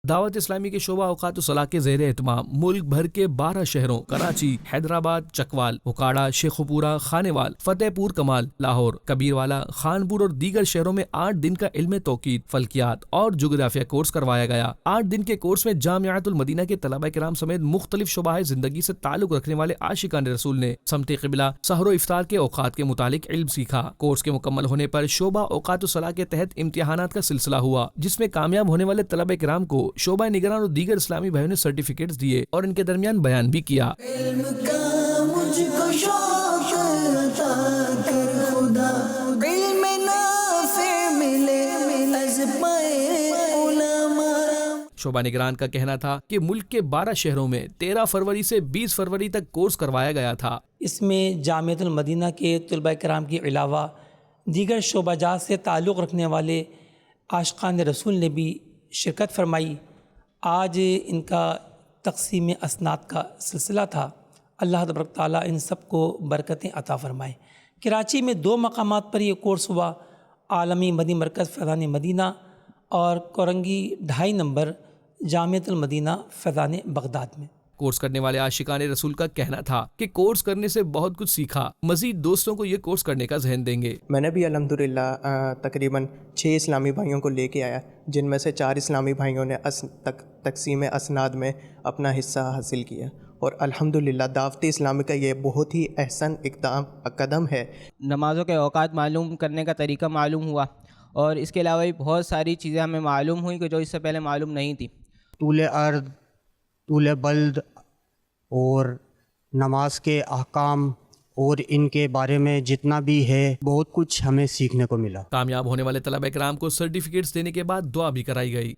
دعوت اسلامی کے شعبہ اوقات و صلاح کے زیر اہتمام ملک بھر کے 12 شہروں کراچی، حیدرآباد، چکوال، اکاڑا، شیخوپورہ، خانیوال، فتح پور کمال، لاہور، کبیروالا، خانپور اور دیگر شہروں میں 8 دن کا علم توقید، فلکیات اور جغرافیہ کورس کروایا گیا۔ 8 دن کے کورس میں جامعۃ المدینہ کے طلبہ کرام سمیت مختلف شعبۂ زندگی سے تعلق رکھنے والے عاشقان رسول نے سمت قبلہ سحر و افطار کے اوقات کے متعلق علم سیکھا۔ کورس کے مکمل ہونے پر شعبہ اوقات و صلاح کے تحت امتحانات کا سلسلہ ہوا، جس میں کامیاب ہونے والے طلبہ کرام کو شعبہ نگران اور دیگر اسلامی بھائیوں نے سرٹیفکیٹس دیے اور ان کے درمیان بیان بھی کیا۔ علم کا مجھ کو شوق عطا کر خدا، علم نافع ملے از پائے علماء۔ شعبہ نگران کا کہنا تھا کہ ملک کے 12 شہروں میں 13 فروری سے 20 فروری تک کورس کروایا گیا تھا۔ اس میں جامعۃ المدینہ کے طلباء کرام کے علاوہ دیگر شعبہ جات سے تعلق رکھنے والے عاشقان رسول نے بھی شرکت فرمائی۔ آج ان کا تقسیم اسناد کا سلسلہ تھا۔ اللہ تبارک تعالیٰ ان سب کو برکتیں عطا فرمائے۔ کراچی میں 2 مقامات پر یہ کورس ہوا، عالمی مدنی مرکز فیضان مدینہ اور کورنگی 2.5 نمبر جامعۃ المدینہ فیضان بغداد میں۔ کورس کرنے والے عاشقان رسول کا کہنا تھا کہ کورس کرنے سے بہت کچھ سیکھا، مزید دوستوں کو یہ کورس کرنے کا ذہن دیں گے۔ میں نے بھی الحمدللہ تقریباً 6 اسلامی بھائیوں کو لے کے آیا، جن میں سے 4 اسلامی بھائیوں نے تقسیم اسناد میں اپنا حصہ حاصل کیا، اور الحمدللہ دعوت اسلامی کا یہ بہت ہی احسن قدم ہے۔ نمازوں کے اوقات معلوم کرنے کا طریقہ معلوم ہوا، اور اس کے علاوہ بھی بہت ساری چیزیں ہمیں معلوم ہوئی کہ جو اس سے پہلے معلوم نہیں تھی۔ طول عرض، طول بلد اور نماز کے احکام اور ان کے بارے میں جتنا بھی ہے بہت کچھ ہمیں سیکھنے کو ملا۔ کامیاب ہونے والے طلبہ کرام کو سرٹیفکیٹس دینے کے بعد دعا بھی کرائی گئی۔